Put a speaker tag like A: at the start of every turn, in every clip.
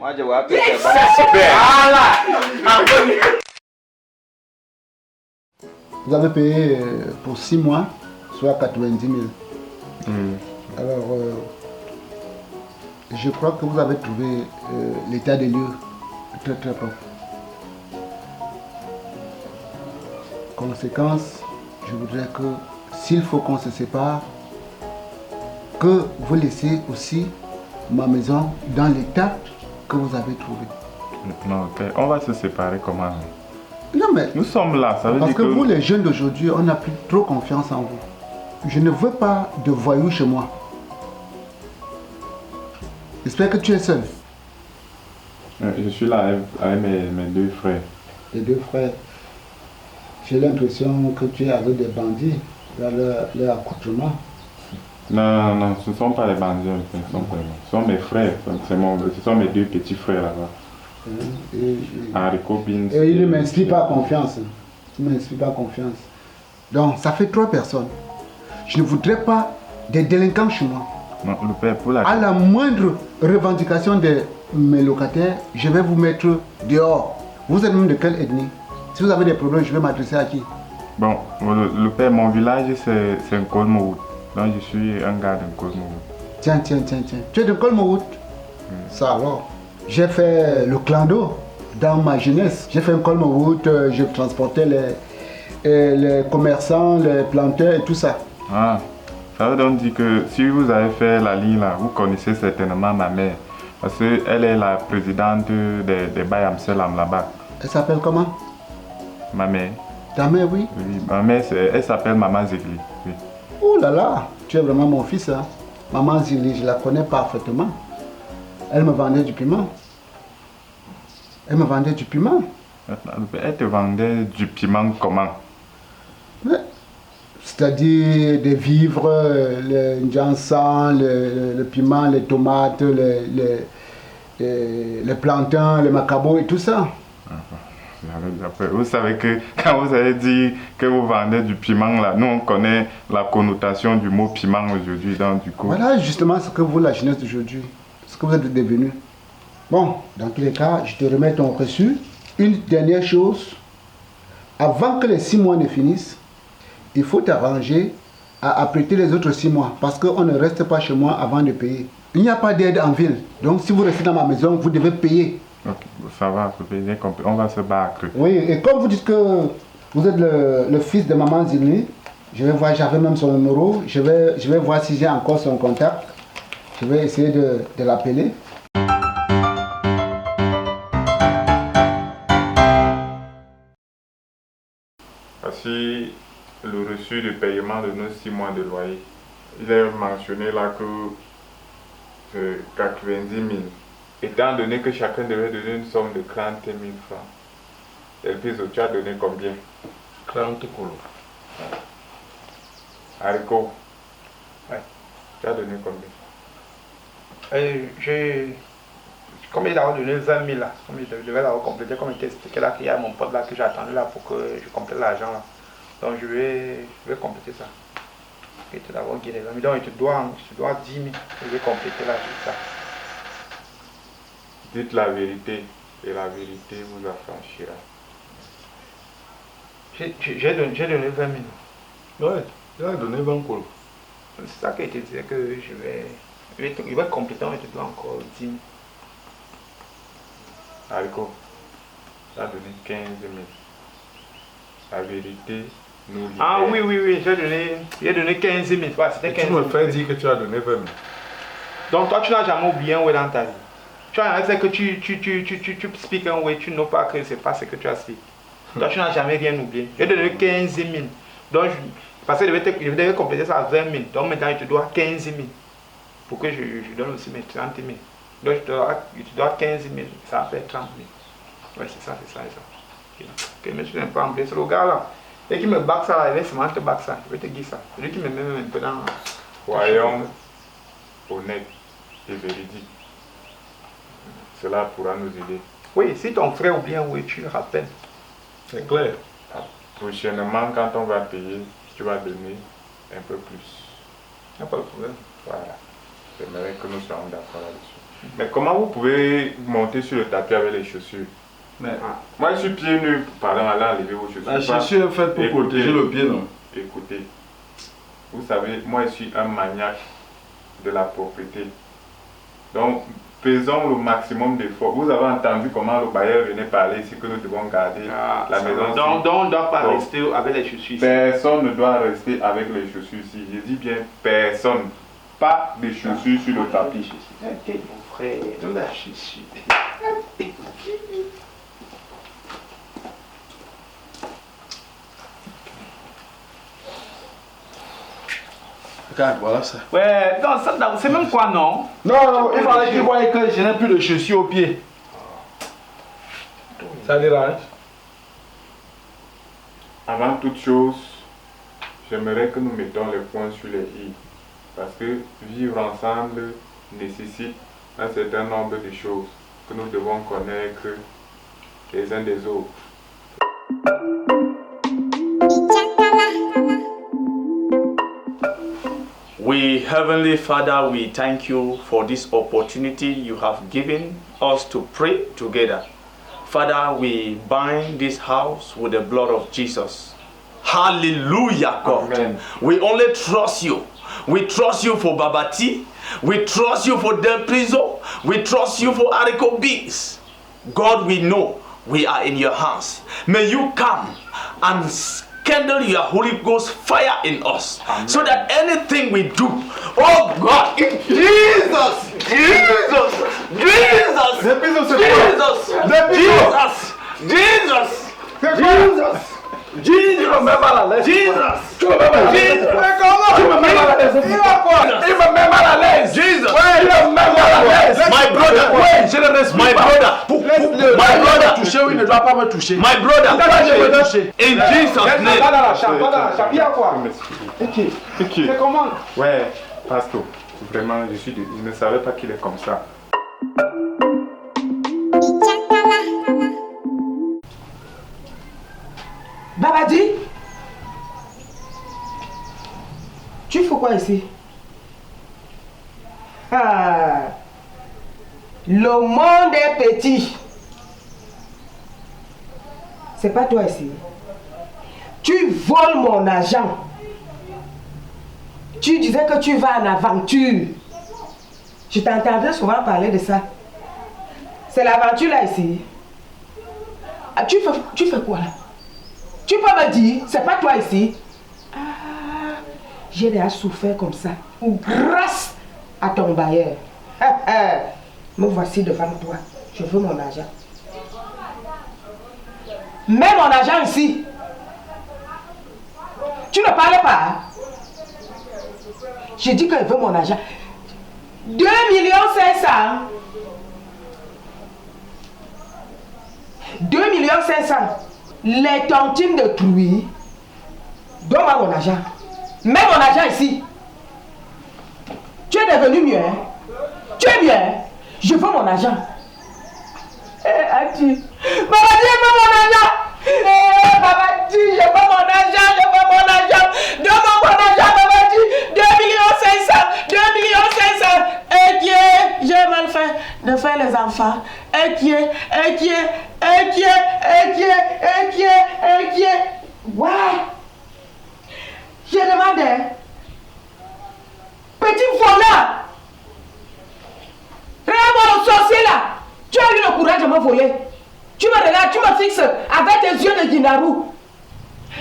A: Moi, je vois que c'est bon. C'est super. Voilà.
B: Vous avez payé pour 6 mois, soit 90 000. Alors, je crois que vous avez trouvé l'état des lieux très très propre. Conséquence, je voudrais que s'il faut qu'on se sépare, que vous laissiez aussi ma maison dans l'état que vous avez trouvé.
C: Non, on va se séparer comment?
B: Non mais,
C: nous sommes là, ça veut
B: parce
C: dire
B: que vous les jeunes d'aujourd'hui, on n'a plus trop confiance en vous. Je ne veux pas de voyous chez moi. J'espère que tu es seul.
C: Je suis là avec mes deux frères.
B: Les deux frères, j'ai l'impression que tu es avec des bandits dans leur accoutrement.
C: Non, ce ne sont pas les bandits, ce sont mes frères, ce sont mes deux petits frères là-bas. Haricot Beans.
B: Et il ne m'inspire pas confiance. Il ne m'inspire pas confiance. Donc, ça fait 3 personnes. Je ne voudrais pas des délinquants chez moi.
C: Non, le père, pour la...
B: À la moindre revendication de mes locataires, je vais vous mettre dehors. Vous êtes même de quelle ethnie? Si vous avez des problèmes, je vais m'adresser à qui?
C: Bon, le père, mon village, c'est un Kolmowood. Donc, je suis un gars d'un Kolmowood.
B: Tiens. Tu es de Kolmowood? Ça alors. J'ai fait le clando dans ma jeunesse. J'ai fait un Kolmowood, je transportais les commerçants, les planteurs et tout ça.
C: Ah, ça veut donc dire que si vous avez fait la ligne là, vous connaissez certainement ma mère. Parce qu'elle est la présidente des Bayam Selam là-bas.
B: Elle s'appelle comment?
C: Ma mère.
B: Ta mère, oui?
C: Oui, ma mère, elle s'appelle Maman Zegli. Oui.
B: Oh là là, tu es vraiment mon fils. Hein? Maman Zili, je la connais parfaitement. Elle me vendait du piment. Elle me vendait du piment.
C: Elle te vendait du piment comment?
B: C'est-à-dire des vivres, le jansan, le piment, les tomates, les plantains, les macabos et tout ça.
C: Vous savez que quand vous avez dit que vous vendez du piment là, nous on connaît la connotation du mot piment aujourd'hui, donc du coup...
B: Voilà justement ce que vous, la jeunesse d'aujourd'hui, ce que vous êtes devenus. Bon, dans tous les cas, je te remets ton reçu. Une dernière chose, avant que les 6 mois ne finissent, il faut t'arranger à apprêter les autres 6 mois parce qu'on ne reste pas chez moi avant de payer. Il n'y a pas d'aide en ville, donc si vous restez dans ma maison, vous devez payer.
C: Ok, ça va, on va se battre.
B: Oui, et comme vous dites que vous êtes le fils de maman Zili, je vais voir, j'avais même son numéro, je vais voir si j'ai encore son contact. Je vais essayer de l'appeler.
C: Voici le reçu de paiement de nos 6 mois de loyer. Il est mentionné là que 90 000. Étant donné que chacun devait donner une somme de 30 000 francs. Elpizo, tu as donné combien?
A: 30 coulots.
C: Haricot,
A: Ouais.
C: tu as donné combien?
A: Comme il a donné 20 000 là, comme je devais l'avoir complété, comme il était expliqué là, qu'il y a mon pote là que j'ai attendu là pour que je complète l'argent là. Donc je vais compléter ça. Et tu d'abord guidé les amis. Donc je te dois 10 000. Je vais compléter là, juste ça.
C: Dites la vérité et la vérité vous affranchira.
A: J'ai donné 20 000.
D: Ouais, il a donné 20 coulots.
A: C'est ça que je te disais que je vais compléter, mais je te dois encore 10 000.
C: Haricot, tu as donné 15 000. La vérité nous libère.
A: Ah oui, j'ai donné 15 000. Ouais, c'était 15
D: Tu
A: 000.
D: me fais dire que tu as donné 20 000.
A: Donc toi, tu n'as jamais oublié un way dans ta vie. Tu as fait que tu expliques un way, tu n'as pas que c'est pas ce que tu as expliqué. Toi, tu n'as jamais rien oublié. J'ai donné 15 000. Donc, parce que je devais compléter ça à 20 000. Donc maintenant, je te dois 15 000. Pour que je donne aussi mes 30 000. Donc, je te dois 15 000. Ça fait 30 000. Ouais, c'est ça. Ok, mais je suis un peu embêté. C'est le gars là. Et qui me back ça là, il va seulement te back ça. Je vais te dire ça. Celui qui me met même un peu dans...
C: Soyons honnêtes et véridiques. Cela pourra nous aider.
A: Oui, si ton frère ou bien oui, tu le rappelles.
D: C'est clair.
C: Prochainement, quand on va payer, tu vas donner un peu plus.
A: Il n'y a pas de problème.
C: Voilà. J'aimerais que nous soyons d'accord là-dessus. Mais comment vous pouvez monter sur le tapis avec les chaussures?
D: Mais
C: Moi, je suis pieds nus, pardon, allez enlever vos chaussures.
D: la chaussure est faite pour
C: Écoutez.
D: protéger le pied, non?
C: Écoutez, vous savez, moi je suis un maniaque de la propreté. Donc, faisons le maximum d'efforts. Vous avez entendu comment le bailleur venait parler ici que nous devons garder la maison.
A: Donc, on ne doit pas
C: Donc,
A: rester avec les chaussures.
C: Personne ne doit rester avec les chaussures ici. Je dis bien personne. Pas de chaussures sur le tapis.
A: Ok, mon frère, la chaussure.
D: Regarde, voilà ça.
A: Ouais, non, ça, c'est même quoi, non?
D: Non, il fallait qu'il voie que je n'ai plus de chaussures au pied. Ça dérange?
C: Avant toute chose, j'aimerais que nous mettions les points sur les i. Parce que vivre ensemble nécessite un certain nombre de choses que nous devons connaître les uns des autres.
E: We, Heavenly Father, we thank you for this opportunity you have given us to pray together. Father, we bind this house with the blood of Jesus. Hallelujah, God.
C: Amen.
E: We only trust you. We trust you for Babati. We trust you for Del Prizo. We trust you for Arico Biggs. God, we know we are in your hands. May you come and kindle your Holy Ghost fire in us.
C: Amen.
E: So that anything we do, oh God, in Jesus, Jesus, Jesus, Jesus, remember la lettre. Jesus. Tu remember la lettre. Tu remember la lettre. Il remember la lettre. Jesus. Il remember la lettre. My brother.
D: Oui, je le respecte.
E: My brother.
D: My brother. Toucher ou il ne doit pas me toucher.
E: My brother.
D: Toucher.
E: In Jesus' name.
A: Va dans la chambre, il y a quoi?
C: Ok.
A: C'est comment?
C: Ouais, pasteur, vraiment, je ne savais pas qu'il est comme ça.
F: Babadi, tu fais quoi ici? Ah, le monde est petit. C'est pas toi ici. Tu voles mon argent. Tu disais que tu vas en aventure. Je t'entendais souvent parler de ça. C'est l'aventure là ici. Ah, tu fais quoi là? Tu peux me dire, c'est pas toi ici? Ah, j'ai déjà souffert comme ça. Grâce à ton bailleur. Me voici devant toi. Je veux mon argent. Mets mon argent ici. Tu ne parles pas. J'ai dit que je veux mon argent. 2 500 000. 2 500 000. Les tontines de truie. Donne-moi mon argent. Mets mon argent ici. Tu es devenu mieux. Hein? Tu es mieux. Hein? Je veux mon argent. Ati. Babadi, je veux mon argent. Babadi, je veux mon argent. Je veux mon argent. Donne-moi mon argent, Babadi. 2 500 000. 2 500 000. Et qui est, j'ai mal fait de faire les enfants. Et qui est. Ouais. Je demandais. Petit voleur. Regarde-moi le sorcier là. Tu as eu le courage de me voler. Tu me regardes, tu me fixes avec tes yeux de Guinarou.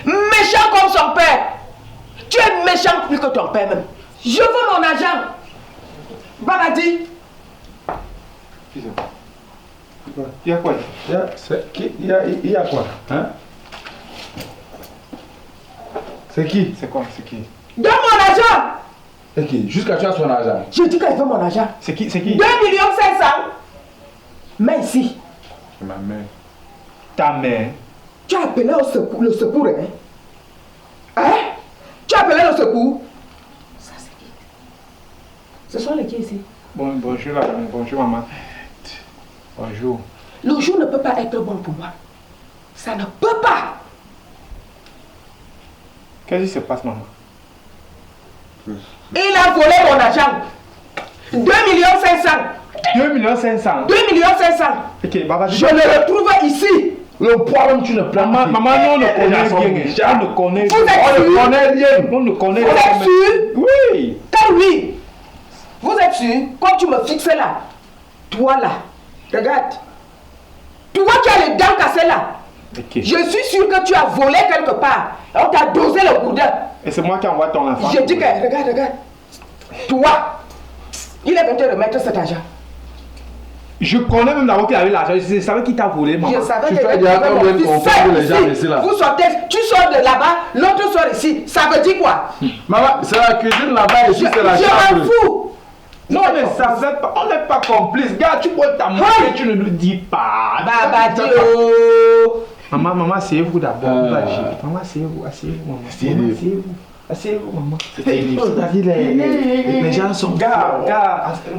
F: Méchant comme son père. Tu es méchant plus que ton père même. Je veux mon argent. Babadi.
A: Il y a quoi?
D: Il y a quoi? Hein? C'est qui?
A: C'est quoi? C'est qui?
F: Donne mon argent.
D: C'est qui? Jusqu'à tu as son argent.
F: Je dis qu'elle veut mon argent.
A: C'est qui?
F: 2 500 000. Mais ici.
C: C'est ma mère.
A: Ta mère.
F: Tu as appelé le secours, hein? Hein? Tu as appelé le secours? Ça, c'est qui? Ce sont les qui ici?
A: Bonjour la famille, bonjour maman. Bonjour.
F: Le jour ne peut pas être bon pour moi. Ça ne peut pas.
A: Qu'est-ce qui se passe, maman?
F: Il a volé mon argent. 2 500 000.
A: 2 500 000.
F: 2 500 000.
A: Ok, Babaji.
F: Je le retrouve ici.
D: Le poids même tu ne prends pas.
A: Maman, nous on ne connaît rien. On ne connaît
F: Vous êtes sûr?
A: On ne connaît
F: Vous êtes sûr?
A: Oui.
F: Quand oui. Vous êtes sûr? Comme tu me fixes là. Toi là. Regarde. Toi qui as les dents cassées là.
A: Ok.
F: Je suis sûr que tu as volé quelque part. On t'a dosé le boudin.
A: Et c'est moi qui envoie ton enfant.
F: Je dis que, regarde. Toi, il est venu te remettre cet argent.
A: Je connais même d'abord qu'il avait l'argent. Je savais qu'il t'a volé, maman.
F: Je savais
D: Tu
F: que
D: fais déjà combien de confiance les gens ici là?
F: Vous sortez, tu sors de là-bas, l'autre sort ici. Ça veut dire quoi?
D: Maman, c'est la cuisine là-bas ici, c'est la
F: Je
D: chambre.
F: m'en fous.
A: Non, mais ça fait pas. On n'est pas complices. Gars, tu prends ta main et tu ne nous dis pas.
F: Babadi, oh.
A: Maman, asseyez-vous d'abord. Maman, asseyez-vous, maman. Asseyez-vous, maman.
E: Les gens sont
A: Gars,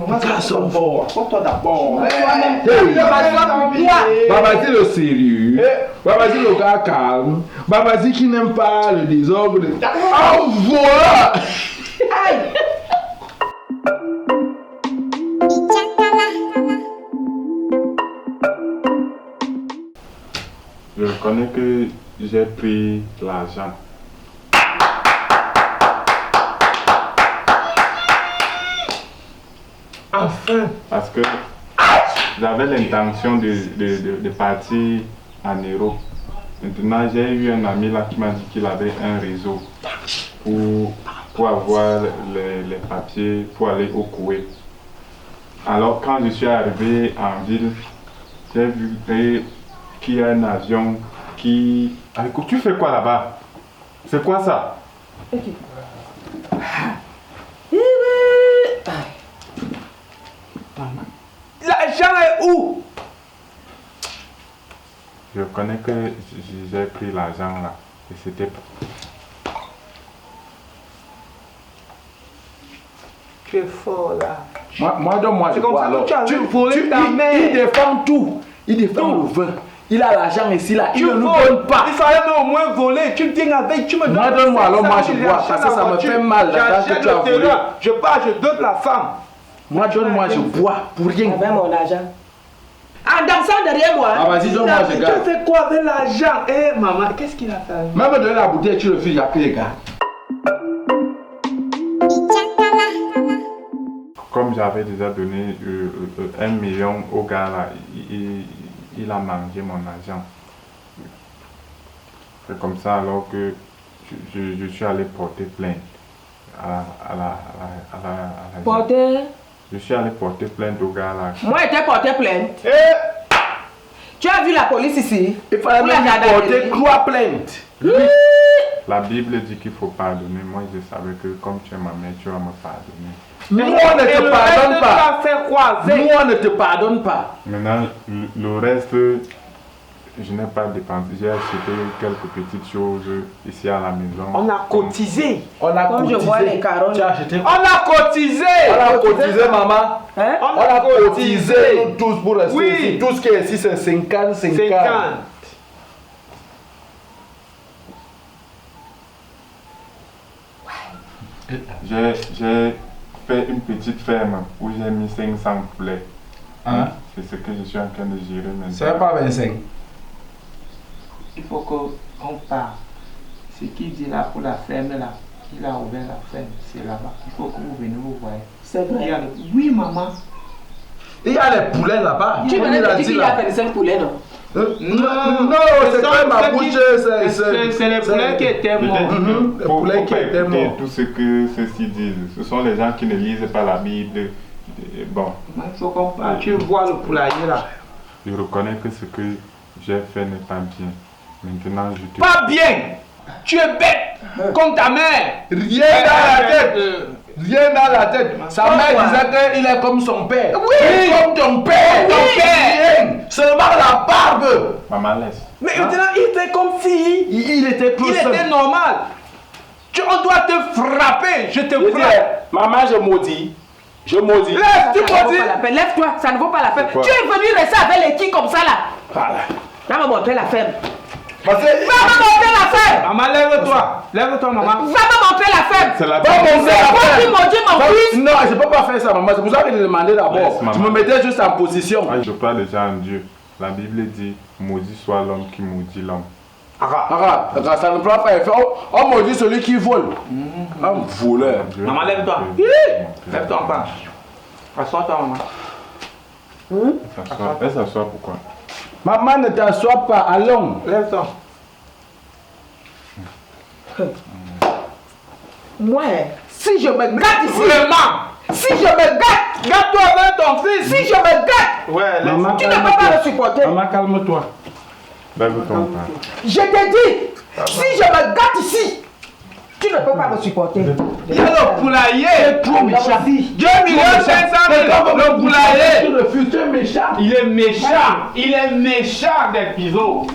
A: maman, sont forts. Toi d'abord.
D: Babadi le sérieux. Babadi le gars calme. Babadi qui n'aime pas le désordre. Oh voilà.
C: Je reconnais que j'ai pris l'argent.
A: Enfin.
C: Parce que j'avais l'intention de partir en Europe. Maintenant, j'ai eu un ami là qui m'a dit qu'il avait un réseau pour avoir les papiers pour aller au Koweït. Alors, quand je suis arrivé en ville, j'ai vu qu'il y a un avion qui... Ah, écoute, tu fais quoi là-bas? C'est quoi ça?
A: L'argent est où?
C: Je reconnais que j'ai pris l'argent là. Et c'était...
A: Tu es fort là.
D: Moi donne-moi
A: C'est
D: je
A: comme
D: vois
A: ça que
D: alors.
A: tu as volé ta mère.
D: Il défend tout. Il défend le vin. Il a l'argent ici là. Il
A: Tu
D: ne nous
A: voles.
D: donne pas.
A: Il fallait même au moins voler. Tu me viens avec, tu me donnes.
D: Moi, donne-moi, alors, moi, je
A: j'achète
D: bois, parce que ça me
A: la
D: fait
A: voiture,
D: mal, là,
A: j'achète
D: quand tu as
A: le
D: volé.
A: terrain. Je pars, je donne la femme.
D: Moi donne-moi je bois pour rien.
F: Avec mon argent. En dansant derrière moi.
D: Ah vas-y donne-moi je
A: Tu
D: garde.
A: as fait quoi avec l'argent? Eh maman, qu'est-ce qu'il a fait?
D: Même donner la bouteille tu le fais, il y a plus les gars.
C: Comme j'avais déjà donné 1 million au gars là, il a mangé mon argent. C'est comme ça alors que je suis allé porter plainte à la
F: Porter.
C: Je suis allé porter plainte au gars là.
F: Moi, j'étais porté plainte. Tu as vu la police ici?
D: Il fallait
F: Pour la
D: même
F: gendarmerie.
D: porter 3 plaintes.
C: La Bible dit qu'il faut pardonner. Moi je savais que comme tu es ma mère, tu vas me pardonner.
D: Nous on ne te pardonne
A: Tu as
D: pas.
A: fait quoi avec?
D: Nous on ne te pardonne pas.
C: Maintenant, le reste, je n'ai pas dépensé. J'ai acheté quelques petites choses ici à la maison.
A: On a cotisé.
D: On a
F: Comme je
D: cotisé.
F: vois les carottes.
D: Tu as acheté
A: On a cotisé.
D: On a cotisé maman.
F: Hein?
D: On a cotisé nous tous pour rester
A: Oui.
D: ici. Tout ce qui est ici c'est 50.
A: 50.
C: J'ai fait une petite ferme où j'ai mis 500 poulets.
D: Hein?
C: C'est ce que je suis en train de gérer maintenant.
D: C'est pas 25.
A: Il faut qu'on parle. Ce qu'il dit là pour la ferme là, il a ouvert la ferme, c'est là-bas. Il faut que vous veniez vous voir.
F: C'est vrai.
A: Oui maman.
D: Il y a les poulets là-bas.
F: Tu
D: On
F: venais
D: l'a
F: de dire
D: dit
F: qu'il
D: là.
F: a fait 5 poulets, non?
D: Non, c'est pas ma bouche.
A: C'est les poulets qui étaient morts.
D: Les poulets qui étaient morts.
C: Tout ce que ceux-ci disent. Ce sont les gens qui ne lisent pas la Bible. Bon,
A: Il faut qu'on parle. Tu vois le poulailler là.
C: je reconnais que ce que j'ai fait n'est pas bien. Maintenant, je te...
A: Pas bien. Tu es bête comme ta mère.
D: Rien dans la tête. Rien dans la tête. Sa mère disait qu'il est comme son père.
F: Oui.
D: Comme ton père.
F: Ton père.
D: Rien. Seulement la barbe.
C: Maman, laisse.
A: Mais maintenant, il était comme fille.
D: Il était tout
A: Il
D: seul.
A: était normal. On doit te frapper. Je te
D: Je dis,
A: frappe.
D: maman, je maudis. Je maudis.
A: Laisse, tu
F: Ça ne vaut
A: maudis.
F: pas la peine. Lève-toi, ça ne vaut pas la peine.
C: Pourquoi?
F: Tu es venu rester avec les qui comme ça là.
D: Voilà.
F: Va me montrer la ferme. Va me montrer la femme.
A: Maman, lève-toi. Lève-toi, maman.
F: Va me montrer la femme.
C: C'est la
D: Va montrer la
F: C'est toi
D: femme.
F: qui maudis mon fils.
D: Non, je ne peux pas faire ça, maman. C'est pour ça que je demandais d'abord.
C: Laisse, maman.
D: Tu me mettais juste en position.
C: Je crois déjà en Dieu. La Bible dit, maudit soit l'homme qui maudit l'homme.
D: Arrête, ça ne prend pas effet. On maudit celui qui vole. Un voleur.
C: Dieu
A: Maman, lève-toi.
C: Dieu.
A: Lève-toi encore. Assois-toi, maman.
C: Elle s'assoit pourquoi?
D: Maman, ne t'assois pas, allons.
A: Lève-toi.
F: Moi, si je me gâte ici.
A: Vraiment.
F: Si je me gâte.
A: Garde-toi avec ton fils.
F: Si je me gâte.
A: Ouais,
D: Maman,
F: Tu ne peux pas le supporter.
D: Maman, calme-toi.
C: Lève ton frère.
F: Je te dis. Si je me gâte ici. Tu ne peux pas me supporter.
A: Il y a le poulailler.
D: Trop méchant.
A: 2 500 000. Le poulailler.
D: Tu refuses, tu es méchant.
A: Il est méchant. Il est méchant des piseaux.